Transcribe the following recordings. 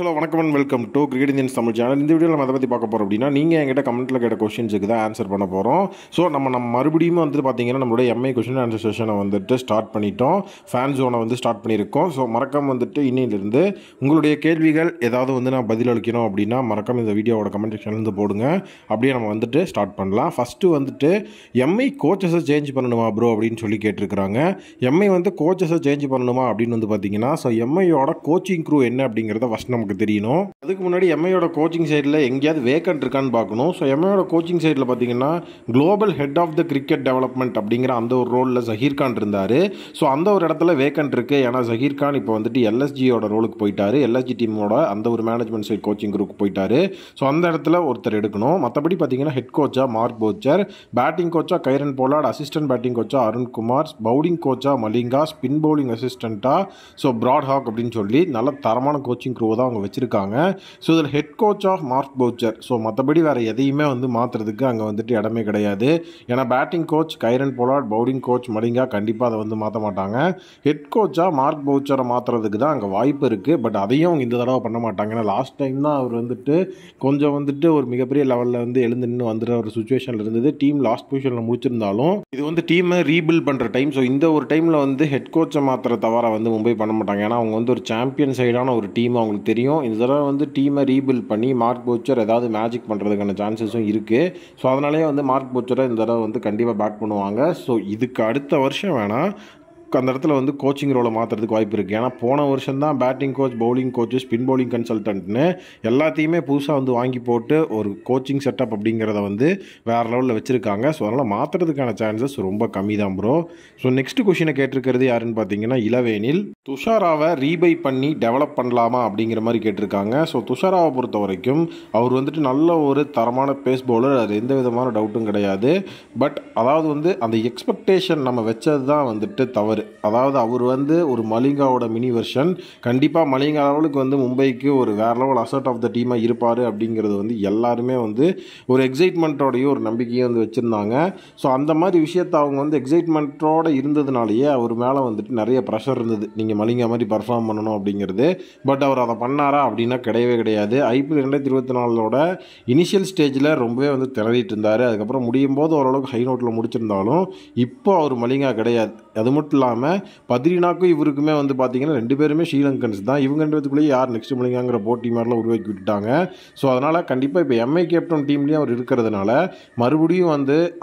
Hello வணக்கம் and welcome to cricket Indians Tamil channel. இந்த வீடியோவில் நம்ம அதை பற்றி பார்க்க போகிறோம் அப்படின்னா, நீங்கள் என்கிட்ட கமெண்ட்டில் கேட்ட கொஸ்டின்ஸுக்கு தான் ஆன்சர் பண்ண போகிறோம். ஸோ நம்ம மறுபடியும் பார்த்தீங்கன்னா நம்மளுடைய எம்ஐ கொஸ்டின் ஆன்சர் செஷனை ஸ்டார்ட் பண்ணிட்டோம். ஃபேன் ஜோனை ஸ்டார்ட் பண்ணியிருக்கோம். ஸோ மறக்காம இன்னிலிருந்து உங்களுடைய கேள்விகள் ஏதாவது நான் பதில் அளிக்கணும் அப்படின்னா மறக்காம இந்த வீடியோவோட கமெண்ட் செக்ஷன்லேருந்து போடுங்க. அப்படியே நம்ம ஸ்டார்ட் பண்ணலாம். ஃபஸ்ட்டு எம்ஐ கோச்சஸை சேஞ்ச் பண்ணணுமா ப்ரோ அப்படின்னு சொல்லி கேட்டிருக்கிறாங்க. எம்ஐ கோச்சஸை சேஞ்ச் பண்ணணுமா அப்படின்னு பார்த்தீங்கன்னா, ஸோ எம்ஐயோட கோச்சிங் க்ரூ என்ன அப்படிங்கிறத ஃபஸ்ட் நமக்கு தெரியணும். அதுக்கு முன்னாடி எம்ஐயோட கோச்சிங் சைடில் எங்கேயாவது வேக்கன்ட் இருக்கான்னு பார்க்கணும். ஸோ எம்ஐயோட கோச்சிங் சைடில் பார்த்தீங்கன்னா global head of the cricket development அப்படிங்கிற அந்த ஒரு ரோலில் ஜஹீர் கான் இருந்தார். ஸோ அந்த ஒரு இடத்துல வேக்கன்ட் இருக்குது. ஏன்னா ஜஹீர் கான் இப்போ எல்எஸ்ஜியோட ரோலுக்கு போயிட்டாரு. எல்எஸ்ஜி டீமோட அந்த ஒரு மேனேஜ்மெண்ட் சைட் கோச்சிங் குரூப்புக்கு போயிட்டாரு. ஸோ அந்த இடத்துல ஒருத்தர் எடுக்கணும். மற்றபடி பார்த்தீங்கன்னா ஹெட் கோச்சா மார்க் போச்சர், பேட்டிங் கோச்சா கைரன் போலார்ட், அசிஸ்டன்ட் பேட்டிங் கோச்சா அருண்குமார், பவுலிங் கோச்சா மலிங்கா, ஸ்பின் பவுலிங் அசிஸ்டண்ட்டாக ஸோ பிராட் ஹாக் அப்படின்னு சொல்லி நல்ல தரமான கோச்சிங் குரூவை தான் அவங்க வச்சுருக்காங்க. ஸோ இதில் head coach of Mark Boucher. So மற்றபடி வேறு எதையுமே மாற்றுறதுக்கு அங்கே இடமே கிடையாது. ஏன்னா batting coach Kieron Pollard, bowling coach Malinga கண்டிப்பாக அதை மாற்ற மாட்டாங்க. ஹெட் கோச்சாக மார்க் போச்சரை மாற்றுறதுக்கு தான் அங்கே வாய்ப்பு இருக்குது. பட் அதையும் அவங்க இந்த தடவை பண்ண மாட்டாங்க. ஏன்னா லாஸ்ட் டைம் தான் அவர் கொஞ்சம் ஒரு மிகப்பெரிய லெவலில் எழுந்து நின்று வந்துடுற ஒரு சுச்சுவேஷனில் இருந்தது. டீம் லாஸ்ட் பொசிஷனில் முடிச்சிருந்தாலும் இது டீமை ரீபில்ட் பண்ணுற டைம். ஸோ இந்த ஒரு டைமில் ஹெட் கோச்சை மாற்றுற தவிர மும்பை பண்ண மாட்டாங்க. ஏன்னா அவங்க ஒரு சாம்பியன் சைடான ஒரு டீம் அவங்களுக்கு தெரியும். இந்த தடவை டீமை ரீபில்ட் பண்ணி மார்க் போச்சர் ஏதாவது மேஜிக் பண்ணுறதுக்கான சான்சஸும் இருக்குது. ஸோ அதனாலேயே மார்க் போச்சரை இந்த தடவை கண்டிப்பாக பேக் பண்ணுவாங்க. ஸோ இதுக்கு அடுத்த வருஷம் வேணால் அந்த இடத்துல கோச்சிங் ரோலை மாற்றுறதுக்கு வாய்ப்பு இருக்குது. ஏன்னா போன வருஷம் தான் batting coach, bowling coach, spin bowling கன்சல்டன்ட்னு எல்லாத்தையுமே புதுசாக வாங்கி போட்டு ஒரு கோச்சிங் செட்டப் அப்படிங்கிறத வேறு லெவலில் வச்சுருக்காங்க. ஸோ அதனால் மாற்றுறதுக்கான சான்சஸ் ரொம்ப கம்மி தான் ப்ரோ. ஸோ நெக்ஸ்ட் கொஷினை கேட்டிருக்கிறது யாருன்னு பார்த்தீங்கன்னா, இளவேனில் துஷாராவை ரீபை பண்ணி டெவலப் பண்ணலாமா அப்படிங்கிற மாதிரி கேட்டிருக்காங்க. ஸோ துஷாராவை பொறுத்த வரைக்கும் அவர் நல்ல ஒரு தரமான பேஸ் பவுலர், அது எந்த விதமான டவுட்டும் கிடையாது. பட் அதாவது அந்த எக்ஸ்பெக்டேஷன் நம்ம வச்சது தான் தவறு. அதாவது அவர் ஒரு மலிங்காவோட மினி வெர்ஷன். கண்டிப்பாக மலிங்கா லெவலுக்கு மும்பைக்கு ஒரு வேறு லெவல் அசட் ஆஃப் த டீமாக இருப்பார் அப்படிங்கிறது எல்லாருமே ஒரு எக்ஸைட்மெண்ட்டோடையும் ஒரு நம்பிக்கையும் வச்சுருந்தாங்க. ஸோ அந்த மாதிரி விஷயத்தை அவங்க எக்ஸைட்மெண்ட்டோடு இருந்ததுனாலேயே அவர் மேலே நிறைய ப்ரெஷர் இருந்தது, நீங்கள் மலிங்கா மாதிரி பர்ஃபார்ம் பண்ணணும் அப்படிங்கிறது. பட் அவர் அதை பண்ணாரா அப்படின்னா கிடையவே கிடையாது. ஐபிஎல் 2024 இனிஷியல் ஸ்டேஜில் ரொம்பவே திணறிட்டு இருந்தார். அதுக்கப்புறம் முடியும் போது ஓரளவுக்கு ஹை நோட்டில் முடிச்சிருந்தாலும் இப்போ அவர் மலிங்கா கிடையாது. அது மட்டும் இல்லாமல் பத்ரினாக்கும் இவருக்குமே பார்த்தீங்கன்னா ரெண்டு பேருமே ஸ்ரீலங்கன்ஸ் தான். இவங்க ரெண்டுக்குள்ளேயே யார் நெக்ஸ்ட் மலிங்காங்கிற போட்டி மாதிரிலாம் உருவாக்கி விட்டுட்டாங்க. ஸோ அதனால் கண்டிப்பாக இப்போ எம்ஐ கேப்டன் டீம்லேயும் அவர் இருக்கிறதுனால மறுபடியும்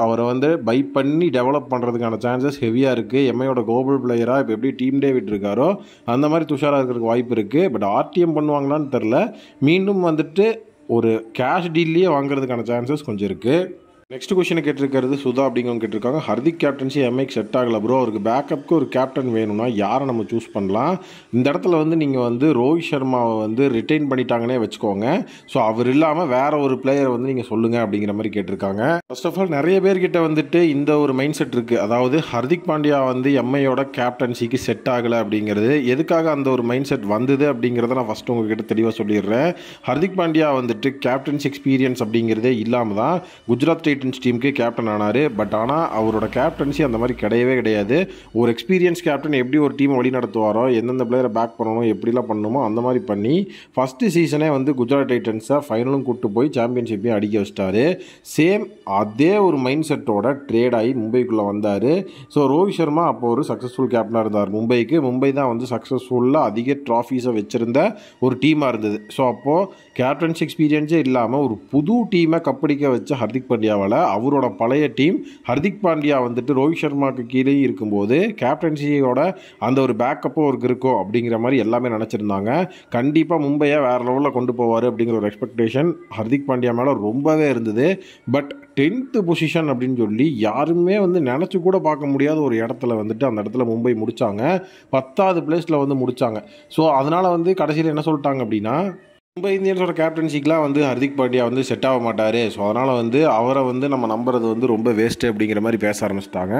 அவரை பை பண்ணி டெவலப் பண்ணுறதுக்கான சான்சஸ் ஹெவியாக இருக்குது. எம்ஐயோட குளோபல் பிளேயராக இப்போ எப்படி டீம் டேவிட் இருக்காரோ அந்த மாதிரி துஷாரா இருக்கிறதுக்கு வாய்ப்பு இருக்குது. பட் ஆர்டிஎம் பண்ணுவாங்களான்னு தெரில. மீண்டும் ஒரு கேஷ் டீல்லையே வாங்குறதுக்கான சான்சஸ் கொஞ்சம் இருக்குது. நெக்ஸ்ட் கொஸ்டினை கேட்டிருக்கிறது சுதா அப்படிங்கிறவங்க கேட்டிருக்காங்க, ஹர்திக் கேப்டன்சி எம்ஐக்கு செட் ஆகலை ப்ரோ, அவருக்கு பேக்கப்புக்கு ஒரு கேப்டன் வேணும்னா யாரை நம்ம சூஸ் பண்ணலாம்? இந்த இடத்துல நீங்கள் ரோஹித் சர்மாவை ரிட்டைன் பண்ணிட்டாங்கன்னே வச்சுக்கோங்க. ஸோ அவர் இல்லாமல் வேற ஒரு பிளேயரை நீங்கள் சொல்லுங்கள் அப்படிங்கிற மாதிரி கேட்டிருக்காங்க. ஃபர்ஸ்ட் ஆஃப் ஆல் நிறைய பேர்கிட்ட இந்த ஒரு மைண்ட் செட் இருக்குது. அதாவது ஹர்திக் பாண்டியா எம்ஐயோட கேப்டன்சிக்கு செட் ஆகலை அப்படிங்கிறது. எதுக்காக அந்த ஒரு மைண்ட் செட் வந்தது அப்படிங்கிறத நான் ஃபஸ்ட்டு உங்ககிட்ட தெளிவாக சொல்லிடுறேன். ஹர்திக் பாண்டியா கேப்டன்சி எக்ஸ்பீரியன்ஸ் அப்படிங்கிறதே இல்லாமல் தான் குஜராத் டீமுக்கு கேப்டன் ஆனார். பட் ஆனால் அவரோட கேப்டன்சி அந்த மாதிரி கிடையவே கிடையாது. ஒரு எக்ஸ்பீரியன்ஸ் கேப்டன் எப்படி ஒரு டீமை வழி நடத்துவாரோ, எந்தெந்த பிளேயரை பேக் பண்ணணும், எப்படிலாம் பண்ணணுமோ அந்த மாதிரி பண்ணி ஃபஸ்ட்டு சீசனே குஜராத் டைட்டன்ஸை ஃபைனலும் கூப்பிட்டு போய் சாம்பியன்ஷிப்பையும் அடிக்க வச்சிட்டாரு. சேம் அதே ஒரு மைண்ட் செட்டோட ட்ரேட் ஆகி மும்பைக்குள்ளே வந்தார். ஸோ ரோஹித் சர்மா அப்போ ஒரு சக்ஸஸ்ஃபுல் கேப்டனாக இருந்தார் மும்பைக்கு. மும்பை தான் சக்ஸஸ்ஃபுல்லாக அதிக ட்ராஃபீஸை வச்சுருந்த ஒரு டீமாக இருந்தது. ஸோ அப்போது கேப்டன்சி எக்ஸ்பீரியன்ஸே இல்லாமல் ஒரு புது டீமை கப்படிக்க வச்ச ஹர்திக் பாண்டியாவால் அவரோட பழைய டீம் ஹர்திக் பாண்டியா ரோஹித் சர்மாவுக்கு கீழே இருக்கும்போது கேப்டன்சியோட அந்த ஒரு பேக்கப்போ அவருக்கு இருக்கும் அப்படிங்கிற மாதிரி எல்லாமே நினச்சிருந்தாங்க. கண்டிப்பாக மும்பையை வேறு லெவலில் கொண்டு போவார் அப்படிங்கிற ஒரு எக்ஸ்பெக்டேஷன் ஹர்திக் பாண்டியா மேலே ரொம்பவே இருந்தது. பட் 10th பொசிஷன் அப்படின்னு சொல்லி யாருமே நினச்சி கூட பார்க்க முடியாத ஒரு இடத்துல அந்த இடத்துல மும்பை முடித்தாங்க. 10th பிளேஸில் முடித்தாங்க. ஸோ அதனால் கடைசியில் என்ன சொல்லிட்டாங்க அப்படின்னா, மும்பை இந்தியன்ஸோட கேப்டன்சிக்கெலாம் வந்து ஹர்திக் பாண்டியா வந்து செட் ஆக மாட்டார். ஸோ அதனால் வந்து அவரை வந்து நம்ம நம்புறது வந்து ரொம்ப வேஸ்ட்டு அப்படிங்கிற மாதிரி பேச ஆரம்பிச்சிட்டாங்க.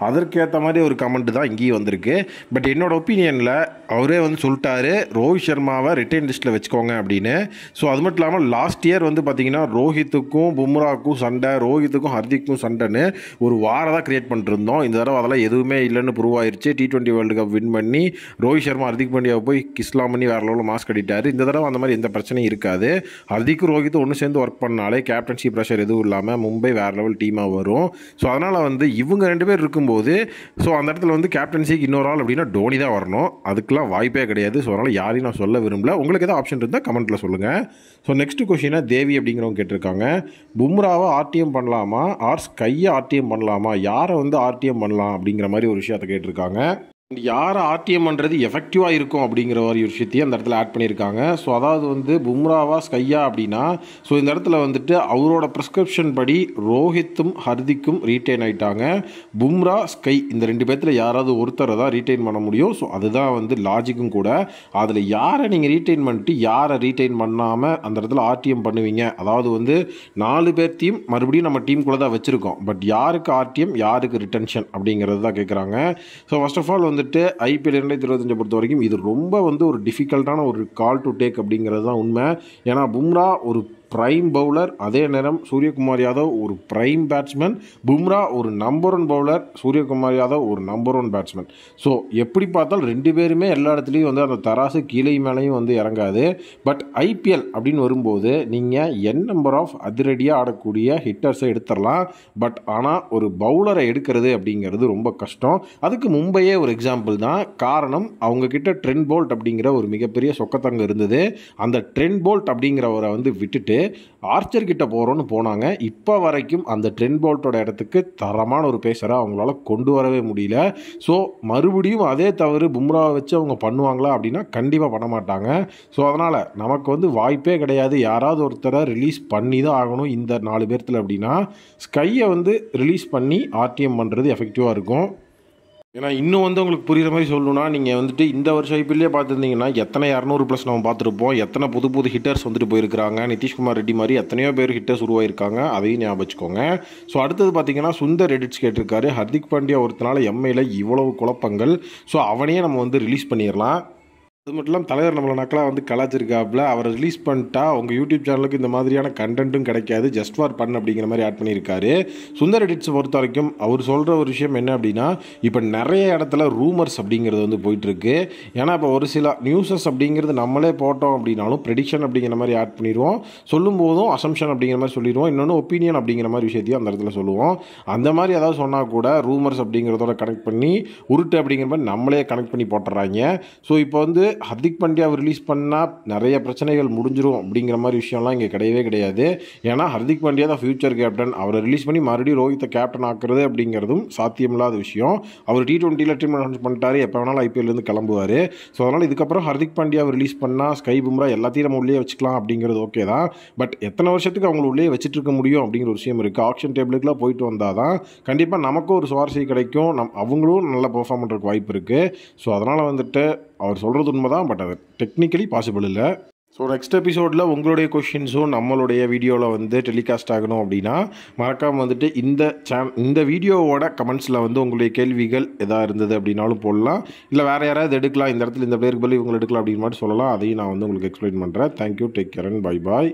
அதற்கேற்ற மாதிரி ஒரு கமெண்ட் தான் இங்கேயும் வந்திருக்கு. பட் என்னோடய ஒப்பீனியனில் அவரே வந்து சொல்லிட்டாரு ரோஹித் சர்மாவை ரிட்டைன் லிஸ்ட்டில் வச்சுக்கோங்க அப்படின்னு. ஸோ அது மட்டும் இல்லாமல் லாஸ்ட் இயர் வந்து பார்த்திங்கன்னா ரோஹித்துக்கும் பும்ராவுக்கும் சண்டை, ரோஹித்துக்கும் ஹர்திக்கும் சண்டைன்னு ஒரு வாரம் தான் கிரியேட் பண்ணிருந்தோம். இந்த தடவை அதெல்லாம் எதுவுமே இல்லைன்னு ப்ரூவ் ஆயிடுச்சு. T20 வேர்ல்டு கப் வின் பண்ணி ரோஹித் சர்மா ஹர்திக் பாண்டியாவை போய் கிஸ்லாம் பண்ணி வேறு லெவலில் மாஸ்க் கட்டிட்டார். இந்த தடவை அந்த மாதிரி எந்த பிரச்சனையும் இருக்காது. ஹர்திக்கும் ரோஹித்தும் ஒன்று சேர்ந்து ஒர்க் பண்ணாலே கேப்டன்சி ப்ரெஷர் எதுவும் இல்லாமல் மும்பை வேறு லெவல் டீமாக வரும். ஸோ அதனால் வந்து இவங்க 2 பேர் இருக்கும்போது ஸோ அந்த இடத்துல வந்து கேப்டன்சிக்கு இன்னொரு ஆள் அப்படின்னா டோனி தான் வரணும். அதுக்கெலாம் வாய்ப்பே கிடையாது. ஸோ அதனால் யாரையும் நான் சொல்ல விரும்பல. உங்களுக்கு எதாவது ஆப்ஷன் இருந்தால் கமெண்ட்டில் சொல்லுங்கள். ஸோ நெக்ஸ்ட் கொஷினை தேவி அப்படிங்கிறவங்க கேட்டிருக்காங்க. பும்ராவை ஆர்டிஎம் பண்ணலாமா ஆர் ஸ்கையை ஆர்டிஎம் பண்ணலாமா, யாரை வந்து ஆர்டிஎம் பண்ணலாம் அப்படிங்கிற மாதிரி ஒரு விஷயத்தை கேட்டிருக்காங்க. யாரை ஆர்டிஎம் பண்ணுறது எஃபெக்டிவாக இருக்கும் அப்படிங்கிற ஒரு விஷயத்தையும் அந்த இடத்துல ஆட் பண்ணியிருக்காங்க. ஸோ அதாவது வந்து பும்ராவா ஸ்கையா அப்படின்னா ஸோ இந்த இடத்துல வந்துட்டு அவரோட ப்ரிஸ்கிரிப்ஷன் படி ரோஹித்தும் ஹர்திக்கும் ரீட்டைன் ஆகிட்டாங்க. பும்ரா ஸ்கை இந்த 2 பேர்த்தில் யாராவது ஒருத்தரை தான் ரீட்டைன் பண்ண முடியும். ஸோ அதுதான் வந்து லாஜிக்கும் கூட. அதில் யாரை நீங்கள் ரீட்டைன் பண்ணிட்டு யாரை ரீட்டைன் பண்ணாமல் அந்த இடத்துல ஆர்டிஎம் பண்ணுவீங்க, அதாவது வந்து 4 பேர்த்தையும் மறுபடியும் நம்ம டீமுக்குள்ளே தான் வச்சுருக்கோம். பட் யாருக்கு ஆர்டிஎம் யாருக்கு ரிட்டன்ஷன் அப்படிங்கிறது தான் கேட்குறாங்க. ஸோ ஃபர்ஸ்ட் ஆஃப் ஆல் வந்துட்டு ஐபிஎல் 2025 பொறுத்த வரைக்கும் இது ரொம்ப வந்து ஒரு டிஃபிகல்ட்டான ஒரு கால் டு டேக் அப்படிங்கிறது தான் உண்மை. ஏன்னா பும்ரா ஒரு பிரைம் பவுலர், அதே நேரம் சூரியகுமார் யாதவ் ஒரு பிரைம் பேட்ஸ்மேன், பும்ரா ஒரு நம்பர் 1 பவுலர், சூரியகுமார் யாதவ் ஒரு நம்பர் 1 பேட்ஸ்மேன். ஸோ எப்படி பார்த்தாலும் 2 பேருமே எல்லா இடத்துலையும் வந்து அந்த தராசு கீழே மேலேயும் வந்து இறங்காது. பட் ஐபிஎல் அப்படின்னு வரும்போது நீங்கள் நம்பர் ஆஃப் அதிரடியாக ஆடக்கூடிய ஹிட்டர்ஸை எடுத்துடலாம். பட் ஆனால் ஒரு பவுலரை எடுக்கிறது அப்படிங்கிறது ரொம்ப கஷ்டம். அதுக்கு மும்பையே ஒரு எக்ஸாம்பிள் தான். காரணம் அவங்கக்கிட்ட ட்ரெண்ட் போல்ட் அப்படிங்கிற ஒரு மிகப்பெரிய சொக்கத்தங்க இருந்தது. அந்த ட்ரெண்ட் போல்ட் அப்படிங்கிறவரை வந்து விட்டுட்டு ஆர்ச்சர் கிட்ட போகிறோன்னு போனாங்க. இப்போ வரைக்கும் அந்த ட்ரெண்ட் போல்ட்டோட இடத்துக்கு தரமான ஒரு பேசரை அவங்களால கொண்டு வரவே முடியல. ஸோ மறுபடியும் அதே தவறு பும்ராவை வச்சு அவங்க பண்ணுவாங்களா அப்படின்னா கண்டிப்பாக பண்ண மாட்டாங்க. ஸோ அதனால் நமக்கு வந்து வாய்ப்பே கிடையாது. யாராவது ஒருத்தரை ரிலீஸ் பண்ணி தான் ஆகணும் இந்த 4 பேர்த்தில் அப்படின்னா ஸ்கையை வந்து ரிலீஸ் பண்ணி ஆர்டிஎம் பண்ணுறது எஃபெக்டிவாக இருக்கும். ஏன்னா இன்னும் வந்து உங்களுக்கு புரிகிற மாதிரி சொல்லணும்னா நீங்கள் வந்துட்டு இந்த வருஷம் ஐபிஎல்லே பார்த்துருந்தீங்கன்னா எத்தனை 200+ நம்ம பார்த்துருப்போம். எத்தனை புது ஹிட்டர்ஸ் வந்துட்டு போயிருக்கிறாங்க. நிதிஷ்குமார் ரெட்டி மாதிரி எத்தனையோ பேர் ஹிட்டர்ஸ் உருவாயிருக்காங்க. அதையும் ஞாபகம் வச்சுக்கோங்க. ஸோ அடுத்தது பார்த்தீங்கன்னா சுந்தர் எடிட்ஸ் கேட்டிருக்காரு, ஹர்திக் பாண்டியா ஒருத்தனால எம்ஐயில் இவ்வளவு குழப்பங்கள், ஸோ அவனையே நம்ம வந்து ரிலீஸ் பண்ணிடலாம். அது மட்டும் இல்லாமல் தலைவர் நம்மளை நக்கலாக வந்து கலாச்சிருக்காப்புல. அவரை ரிலீஸ் பண்ணிட்டா உங்கள் யூடியூப் சேனலுக்கு இந்த மாதிரியான கண்டென்ட்டும் கிடைக்காது, ஜஸ்ட் ஃபார் பண்ண அப்படிங்கிற மாதிரி ஆட் பண்ணியிருக்காரு. சுந்தர் எடிட்ஸை பொறுத்த வரைக்கும் அவர் சொல்கிற ஒரு விஷயம் என்ன அப்படின்னா இப்போ நிறைய இடத்துல ரூமர்ஸ் அப்படிங்கிறது வந்து போயிட்டுருக்கு. ஏன்னா இப்போ ஒரு சில நியூஸஸ் அப்படிங்கிறது நம்மளே போட்டோம் அப்படின்னாலும் ப்ரெடிக்ஷன் அப்படிங்கிற மாதிரி ஆட் பண்ணிடுவோம். சொல்லும் போதும் அசம்ஷன் அப்படிங்கிற மாதிரி சொல்லிடுவோம். இன்னொன்று ஒப்பீனியன் அப்படிங்கிற மாதிரி விஷயத்தையும் அந்த இடத்துல சொல்லுவோம். அந்த மாதிரி ஏதாவது சொன்னால் கூட ரூமர்ஸ் அப்படிங்கிறதோட கனெக்ட் பண்ணி உருட்டு அப்படிங்கிற மாதிரி நம்மளே கனெக்ட் பண்ணி போட்டுறாங்க. ஸோ இப்போ வந்து ஹர்திக் பாண்டியாவை ரிலீஸ் பண்ணால் நிறைய பிரச்சனைகள் முடிஞ்சிடும் அப்படிங்கிற மாதிரி விஷயம்லாம் இங்கே கிடையவே கிடையாது. ஏன்னா ஹர்திக் பாண்டியா தான் ஃபியூச்சர் கேப்டன். அவரை ரிலீஸ் பண்ணி மறுபடியும் ரோஹித்தை கேப்டன் ஆக்குறது அப்படிங்கிறதும் சாத்தியமில்லாத விஷயம். அவர் T20 டீம் அனௌன்ஸ் பண்ணிட்டாரு, எப்போ வேணாலும் ஐபிஎல்லேருந்து கிளம்புவார். ஸோ அதனால் இதுக்கப்புறம் ஹர்திக் பாண்டியாவை ரிலீஸ் பண்ணால் ஸ்கை பும்ரா எல்லாத்தையும் நம்ம உள்ளே வச்சுக்கலாம் அப்படிங்கிறது ஓகே தான். பட் எத்தனை வருஷத்துக்கு அவங்களை உள்ளே வச்சுட்டு இருக்க முடியும் அப்படிங்கிற ஒரு விஷயம் இருக்குது. ஆக்ஷன் டேபிளுக்குலாம் போயிட்டு வந்தால் தான் கண்டிப்பாக நமக்கும் ஒரு சுவாரஸ்யம் கிடைக்கும். அவங்களும் நல்லா பெர்ஃபார்ம் பண்ணுறதுக்கு வாய்ப்பு இருக்குது. ஸோ அதனால் வந்துட்டு அவர் சொல்கிறது உண்மை தான், பட் அது டெக்னிக்கலி பாசிபிள் இல்லை. ஸோ நெக்ஸ்ட் எபிசோடில் உங்களுடைய கொஷின்ஸும் நம்மளுடைய வீடியோவில் வந்து டெலிகாஸ்ட் ஆகணும் அப்படின்னா மறக்காமல் வந்துட்டு இந்த வீடியோவோட கமெண்ட்ஸில் வந்து உங்களுடைய கேள்விகள் எதாக இருந்தது அப்படின்னாலும் போடலாம். இல்லை வேறு யாராவது எடுக்கலாம், இந்த இடத்துல இந்த பேருக்கு பதில் இவங்க எடுக்கலாம் அப்படின்னு மட்டும் சொல்லலாம். அதையும் நான் வந்து உங்களுக்கு எக்ஸ்பிளைன் பண்ணுறேன். Thank you, take care and bye bye.